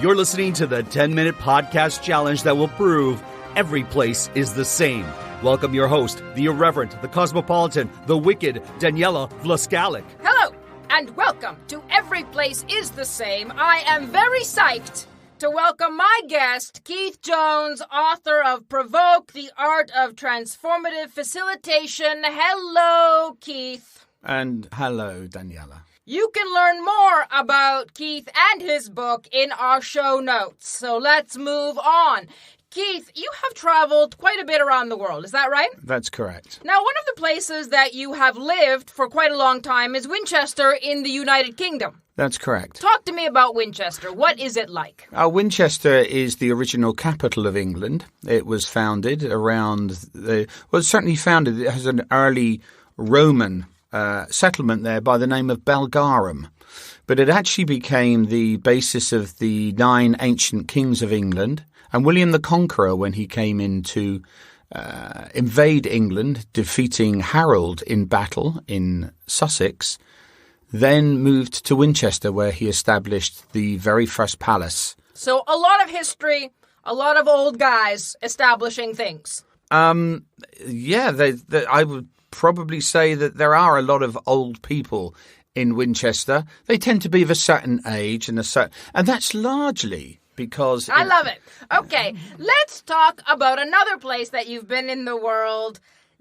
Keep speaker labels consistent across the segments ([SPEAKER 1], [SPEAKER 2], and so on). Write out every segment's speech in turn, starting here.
[SPEAKER 1] You're listening to the 10-minute podcast challenge that will prove every place is the same. Welcome your host, the irreverent, the cosmopolitan, the wicked, Daniela Vlaskalik.
[SPEAKER 2] Hello, and welcome to Every Place Is The Same. I am very psyched to welcome my guest, Keith Jones, author of Provoke, the Art of Transformative Facilitation. Hello, Keith.
[SPEAKER 3] And hello, Daniela.
[SPEAKER 2] You can learn more about Keith and his book in our show notes. So let's move on. Keith, you have traveled quite a bit around the world. Is that right?
[SPEAKER 3] That's correct.
[SPEAKER 2] Now, one of the places that you have lived for quite a long time is Winchester in the United Kingdom.
[SPEAKER 3] That's correct.
[SPEAKER 2] Talk to me about Winchester. What is it like?
[SPEAKER 3] Winchester is the original capital of England. It was founded around it has an early Roman settlement there by the name of Belgarum. But it actually became the basis of the 9 ancient kings of England. And William the Conqueror, when he came in to invade England, defeating Harold in battle in Sussex, then moved to Winchester, where he established the very first palace.
[SPEAKER 2] So a lot of history, a lot of old guys establishing things.
[SPEAKER 3] I would probably say that there are a lot of old people in Winchester. They tend to be of a certain age and that's largely because
[SPEAKER 2] I love it. Okay, let's talk about another place that you've been in the world,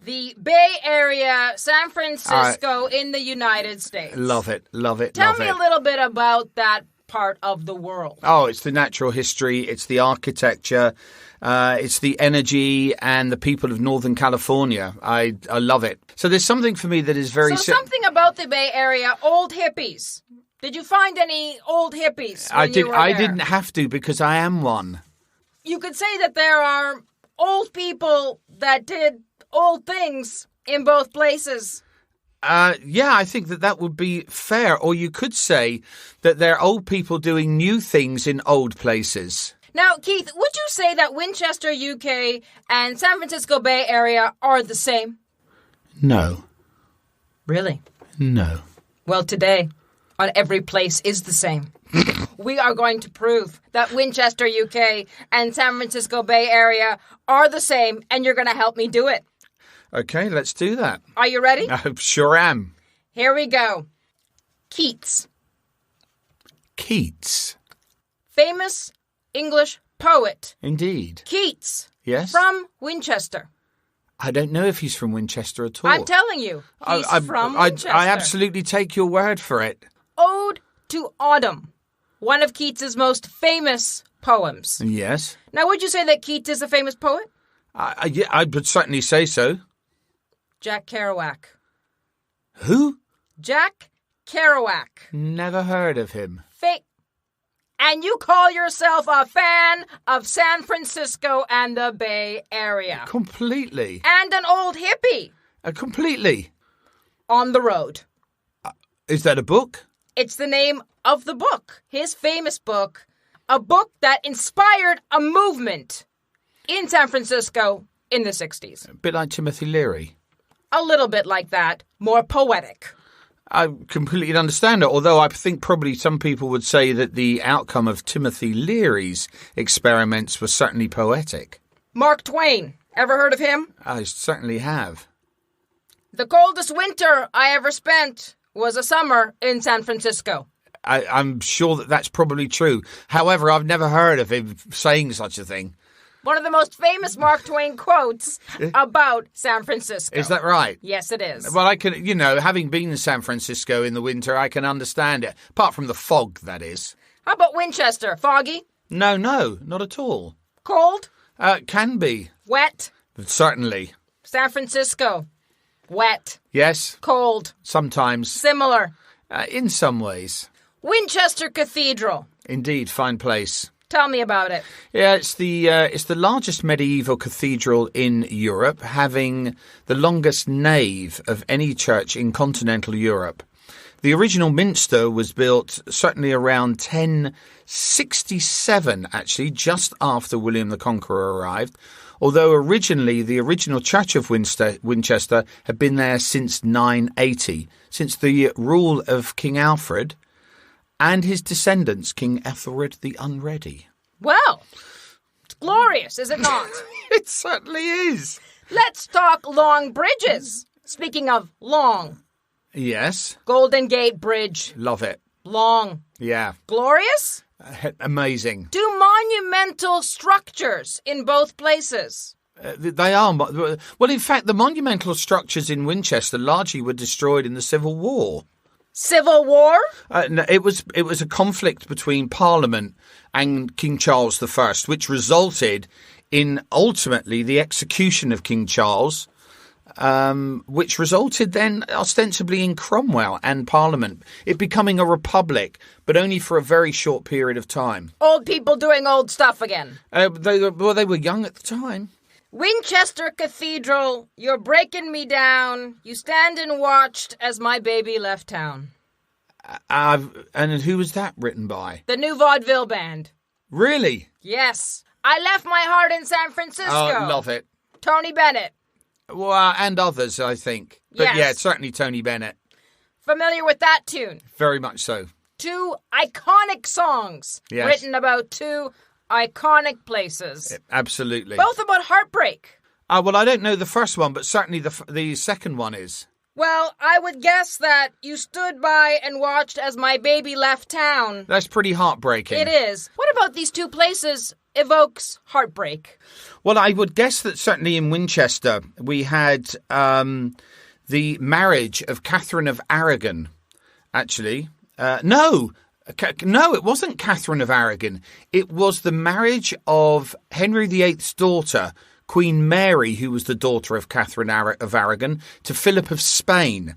[SPEAKER 2] the Bay Area, San Francisco in the United States.
[SPEAKER 3] Love it.
[SPEAKER 2] Tell me a little bit about that part of the world.
[SPEAKER 3] Oh, it's the natural history, it's the architecture, it's the energy and the people of Northern California. I love it. So there's something for me that is very...
[SPEAKER 2] something about the Bay Area, old hippies. Did you find any old hippies when you were there?
[SPEAKER 3] I didn't have to because I am one.
[SPEAKER 2] You could say that there are old people that did old things in both places.
[SPEAKER 3] I think that would be fair. Or you could say that there are old people doing new things in old places.
[SPEAKER 2] Now, Keith, would you say that Winchester, UK, and San Francisco Bay Area are the same?
[SPEAKER 3] No.
[SPEAKER 2] Really?
[SPEAKER 3] No.
[SPEAKER 2] Well, today, on Every Place Is The Same, we are going to prove that Winchester, UK, and San Francisco Bay Area are the same, and you're going to help me do it.
[SPEAKER 3] Okay, let's do that.
[SPEAKER 2] Are you ready?
[SPEAKER 3] I sure am.
[SPEAKER 2] Here we go. Keats. Famous English poet.
[SPEAKER 3] Indeed.
[SPEAKER 2] Keats.
[SPEAKER 3] Yes?
[SPEAKER 2] From Winchester.
[SPEAKER 3] I don't know if he's from Winchester at all.
[SPEAKER 2] I'm telling you, he's from Winchester.
[SPEAKER 3] I absolutely take your word for it.
[SPEAKER 2] Ode to Autumn. One of Keats's most famous poems.
[SPEAKER 3] Yes.
[SPEAKER 2] Now, would you say that Keats is a famous poet?
[SPEAKER 3] I would certainly say so.
[SPEAKER 2] Jack Kerouac.
[SPEAKER 3] Who?
[SPEAKER 2] Jack Kerouac.
[SPEAKER 3] Never heard of him.
[SPEAKER 2] Fake. And you call yourself a fan of San Francisco and the Bay Area.
[SPEAKER 3] Completely.
[SPEAKER 2] And an old hippie.
[SPEAKER 3] Completely.
[SPEAKER 2] On the Road.
[SPEAKER 3] Is that a book?
[SPEAKER 2] It's the name of the book. His famous book. A book that inspired a movement in San Francisco in the 60s.
[SPEAKER 3] A bit like Timothy Leary.
[SPEAKER 2] A little bit like that. More poetic.
[SPEAKER 3] I completely understand it, although I think probably some people would say that the outcome of Timothy Leary's experiments was certainly poetic.
[SPEAKER 2] Mark Twain. Ever heard of him?
[SPEAKER 3] I certainly have.
[SPEAKER 2] The coldest winter I ever spent was a summer in San Francisco.
[SPEAKER 3] I'm sure that's probably true. However, I've never heard of him saying such a thing.
[SPEAKER 2] One of the most famous Mark Twain quotes about San Francisco.
[SPEAKER 3] Is that right?
[SPEAKER 2] Yes, it is.
[SPEAKER 3] Well, I can, having been in San Francisco in the winter, I can understand it. Apart from the fog, that is.
[SPEAKER 2] How about Winchester? Foggy?
[SPEAKER 3] No, not at all.
[SPEAKER 2] Cold?
[SPEAKER 3] Can be.
[SPEAKER 2] Wet?
[SPEAKER 3] Certainly.
[SPEAKER 2] San Francisco? Wet?
[SPEAKER 3] Yes.
[SPEAKER 2] Cold?
[SPEAKER 3] Sometimes.
[SPEAKER 2] Similar?
[SPEAKER 3] In some ways.
[SPEAKER 2] Winchester Cathedral?
[SPEAKER 3] Indeed, fine place.
[SPEAKER 2] Tell me about it.
[SPEAKER 3] Yeah, it's the largest medieval cathedral in Europe, having the longest nave of any church in continental Europe. The original minster was built certainly around 1067, actually, just after William the Conqueror arrived, although originally the original Church of Winchester had been there since 980, since the rule of King Alfred. and his descendants, King Ethelred the Unready.
[SPEAKER 2] Well, it's glorious, is it not?
[SPEAKER 3] It certainly is.
[SPEAKER 2] Let's talk long bridges. Speaking of long.
[SPEAKER 3] Yes.
[SPEAKER 2] Golden Gate Bridge.
[SPEAKER 3] Love it.
[SPEAKER 2] Long.
[SPEAKER 3] Yeah.
[SPEAKER 2] Glorious?
[SPEAKER 3] Amazing.
[SPEAKER 2] Do monumental structures in both places?
[SPEAKER 3] They are. Well, in fact, the monumental structures in Winchester largely were destroyed in the Civil War.
[SPEAKER 2] Civil War?
[SPEAKER 3] No, it was a conflict between Parliament and King Charles I, which resulted in ultimately the execution of King Charles, which resulted then ostensibly in Cromwell and Parliament, it becoming a republic, but only for a very short period of time.
[SPEAKER 2] Old people doing old stuff again.
[SPEAKER 3] They were young at the time.
[SPEAKER 2] Winchester Cathedral, you're breaking me down. You stand and watched as my baby left town.
[SPEAKER 3] And who was that written by?
[SPEAKER 2] The New Vaudeville Band.
[SPEAKER 3] Really?
[SPEAKER 2] Yes. I left my heart in San Francisco.
[SPEAKER 3] Oh, love it.
[SPEAKER 2] Tony Bennett.
[SPEAKER 3] Well, and others, I think. But
[SPEAKER 2] yes.
[SPEAKER 3] Yeah, certainly Tony Bennett.
[SPEAKER 2] Familiar with that tune?
[SPEAKER 3] Very much so.
[SPEAKER 2] 2 iconic songs written about 2 iconic places.
[SPEAKER 3] Absolutely.
[SPEAKER 2] Both about heartbreak.
[SPEAKER 3] Well, I don't know the first one, but certainly the second one is.
[SPEAKER 2] Well, I would guess that you stood by and watched as my baby left town.
[SPEAKER 3] That's pretty heartbreaking.
[SPEAKER 2] It is. What about these 2 places evokes heartbreak?
[SPEAKER 3] Well, I would guess that certainly in Winchester we had the marriage of Catherine of Aragon, actually. No, it wasn't Catherine of Aragon. It was the marriage of Henry VIII's daughter, Queen Mary, who was the daughter of Catherine of Aragon, to Philip of Spain.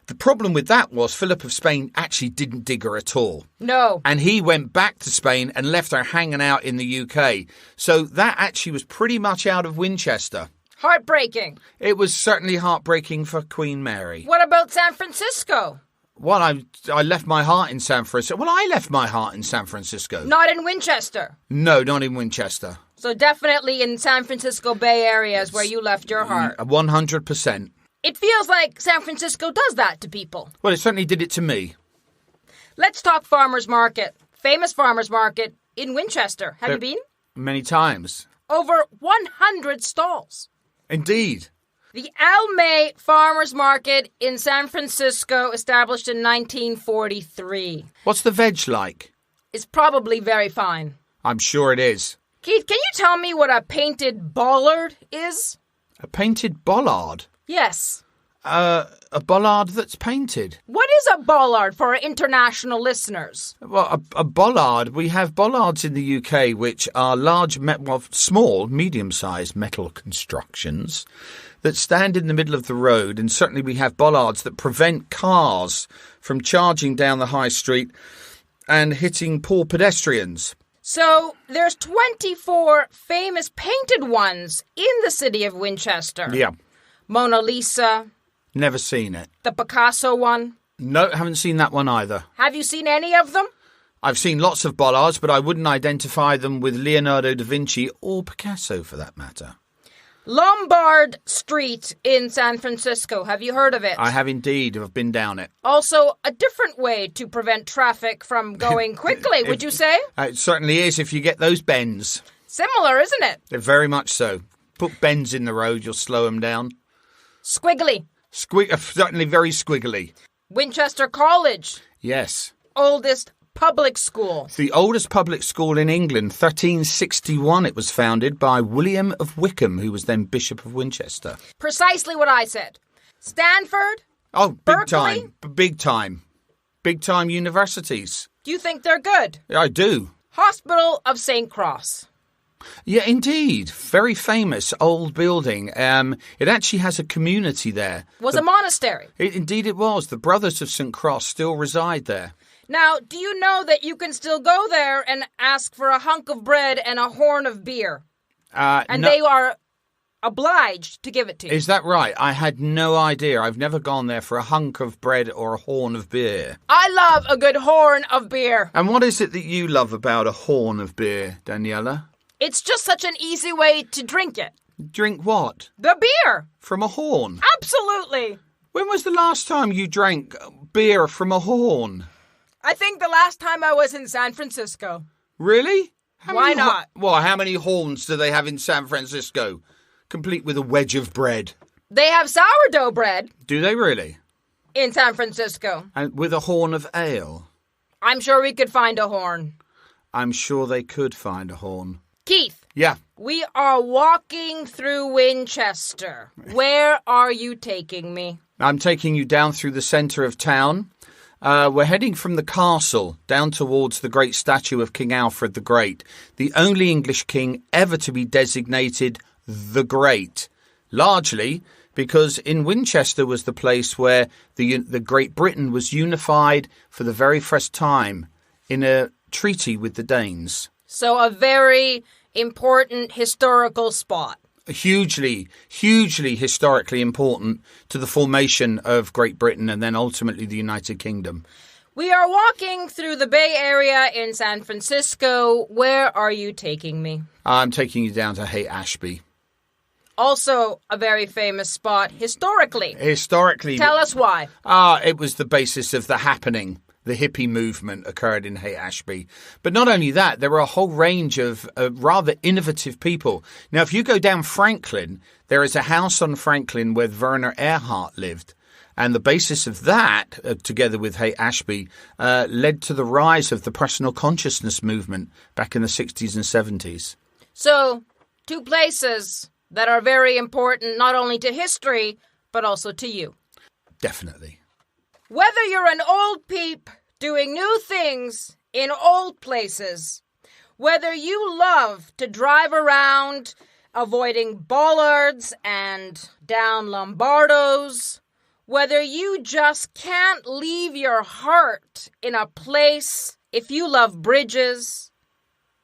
[SPEAKER 3] The problem with that was Philip of Spain actually didn't dig her at all.
[SPEAKER 2] No.
[SPEAKER 3] And he went back to Spain and left her hanging out in the UK. So that actually was pretty much out of Winchester.
[SPEAKER 2] Heartbreaking.
[SPEAKER 3] It was certainly heartbreaking for Queen Mary.
[SPEAKER 2] What about San Francisco?
[SPEAKER 3] Well, I left my heart in San Francisco. Well, I left my heart in San Francisco.
[SPEAKER 2] Not in Winchester?
[SPEAKER 3] No, not in Winchester.
[SPEAKER 2] So definitely in San Francisco Bay Area is where you left your heart.
[SPEAKER 3] 100%.
[SPEAKER 2] It feels like San Francisco does that to people.
[SPEAKER 3] Well, it certainly did it to me.
[SPEAKER 2] Let's talk farmers market. Famous farmers market in Winchester. Have you been?
[SPEAKER 3] Many times.
[SPEAKER 2] Over 100 stalls.
[SPEAKER 3] Indeed.
[SPEAKER 2] The Alchemy Farmers Market in San Francisco, established in 1943.
[SPEAKER 3] What's the veg like?
[SPEAKER 2] It's probably very fine.
[SPEAKER 3] I'm sure it is.
[SPEAKER 2] Keith, can you tell me what a painted bollard is?
[SPEAKER 3] A painted bollard?
[SPEAKER 2] Yes.
[SPEAKER 3] A bollard that's painted.
[SPEAKER 2] What is a bollard for our international listeners?
[SPEAKER 3] Well, a bollard, we have bollards in the UK which are small, medium-sized metal constructions that stand in the middle of the road, and certainly we have bollards that prevent cars from charging down the high street and hitting poor pedestrians.
[SPEAKER 2] So there's 24 famous painted ones in the city of Winchester.
[SPEAKER 3] Yeah.
[SPEAKER 2] Mona Lisa.
[SPEAKER 3] Never seen it.
[SPEAKER 2] The Picasso one.
[SPEAKER 3] No, haven't seen that one either.
[SPEAKER 2] Have you seen any of them?
[SPEAKER 3] I've seen lots of bollards, but I wouldn't identify them with Leonardo da Vinci or Picasso for that matter.
[SPEAKER 2] Lombard Street in San Francisco. Have you heard of it?
[SPEAKER 3] I have indeed. I've been down it.
[SPEAKER 2] Also, a different way to prevent traffic from going quickly, would you say?
[SPEAKER 3] It certainly is if you get those bends.
[SPEAKER 2] Similar, isn't it?
[SPEAKER 3] They're very much so. Put bends in the road, you'll slow them down.
[SPEAKER 2] Squiggly.
[SPEAKER 3] Certainly very squiggly.
[SPEAKER 2] Winchester College.
[SPEAKER 3] Yes.
[SPEAKER 2] Oldest public school.
[SPEAKER 3] It's the oldest public school in England. 1361 it was founded by William of Wykeham, who was then Bishop of Winchester.
[SPEAKER 2] Precisely what I said. Stanford?
[SPEAKER 3] Oh, big
[SPEAKER 2] Berkeley?
[SPEAKER 3] time. Big time. Big time universities.
[SPEAKER 2] Do you think they're good?
[SPEAKER 3] I do.
[SPEAKER 2] Hospital of St. Cross.
[SPEAKER 3] Yeah, indeed. Very famous old building. It actually has a community there.
[SPEAKER 2] Was a monastery.
[SPEAKER 3] Indeed it was. The Brothers of St. Cross still reside there.
[SPEAKER 2] Now, do you know that you can still go there and ask for a hunk of bread and a horn of beer? And they are obliged to give it to you.
[SPEAKER 3] Is that right? I had no idea. I've never gone there for a hunk of bread or a horn of beer.
[SPEAKER 2] I love a good horn of beer.
[SPEAKER 3] And what is it that you love about a horn of beer, Daniela?
[SPEAKER 2] It's just such an easy way to drink it.
[SPEAKER 3] Drink what?
[SPEAKER 2] The beer.
[SPEAKER 3] From a horn?
[SPEAKER 2] Absolutely.
[SPEAKER 3] When was the last time you drank beer from a horn?
[SPEAKER 2] I think the last time I was in San Francisco.
[SPEAKER 3] Really?
[SPEAKER 2] Why not?
[SPEAKER 3] How many horns do they have in San Francisco? Complete with a wedge of bread.
[SPEAKER 2] They have sourdough bread.
[SPEAKER 3] Do they really?
[SPEAKER 2] In San Francisco.
[SPEAKER 3] And with a horn of ale?
[SPEAKER 2] I'm sure we could find a horn.
[SPEAKER 3] I'm sure they could find a horn.
[SPEAKER 2] Keith.
[SPEAKER 3] Yeah.
[SPEAKER 2] We are walking through Winchester. Where are you taking me?
[SPEAKER 3] I'm taking you down through the centre of town. We're heading from the castle down towards the great statue of King Alfred the Great, the only English king ever to be designated the Great, largely because in Winchester was the place where the Great Britain was unified for the very first time in a treaty with the Danes.
[SPEAKER 2] So a very important historical spot.
[SPEAKER 3] Hugely historically important to the formation of Great Britain and then ultimately the United Kingdom.
[SPEAKER 2] We are walking through the Bay Area in San Francisco. Where are you taking me?
[SPEAKER 3] I'm taking you down to Haight-Ashbury.
[SPEAKER 2] Also a very famous spot historically.
[SPEAKER 3] Historically.
[SPEAKER 2] Tell us why.
[SPEAKER 3] It was the basis of the happening. The hippie movement occurred in Haight-Ashbury. But not only that, there were a whole range of rather innovative people. Now, if you go down Franklin, there is a house on Franklin where Werner Erhard lived. And the basis of that, together with Haight-Ashbury, led to the rise of the personal consciousness movement back in the 60s and 70s.
[SPEAKER 2] So, two places that are very important not only to history, but also to you.
[SPEAKER 3] Definitely.
[SPEAKER 2] Whether you're an old peep doing new things in old places, whether you love to drive around avoiding bollards and down Lombardos, whether you just can't leave your heart in a place, if you love bridges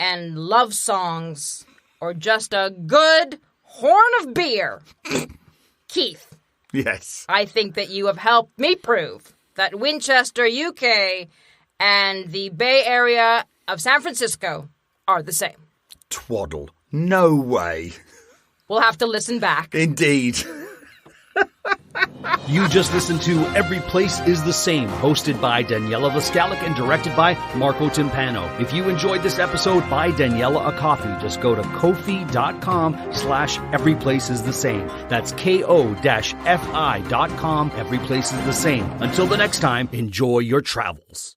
[SPEAKER 2] and love songs or just a good horn of beer, Keith.
[SPEAKER 3] Yes.
[SPEAKER 2] I think that you have helped me prove that Winchester, UK, and the Bay Area of San Francisco are the same.
[SPEAKER 3] Twaddle. No way.
[SPEAKER 2] We'll have to listen back.
[SPEAKER 3] Indeed.
[SPEAKER 1] You just listened to Every Place Is The Same, hosted by Daniela Vlascalic and directed by Marco Timpano. If you enjoyed this episode, buy Daniela a coffee. Just go to ko-fi.com/everyplaceisthesame. That's ko-fi.com. Every Place Is The Same. Until the next time, enjoy your travels.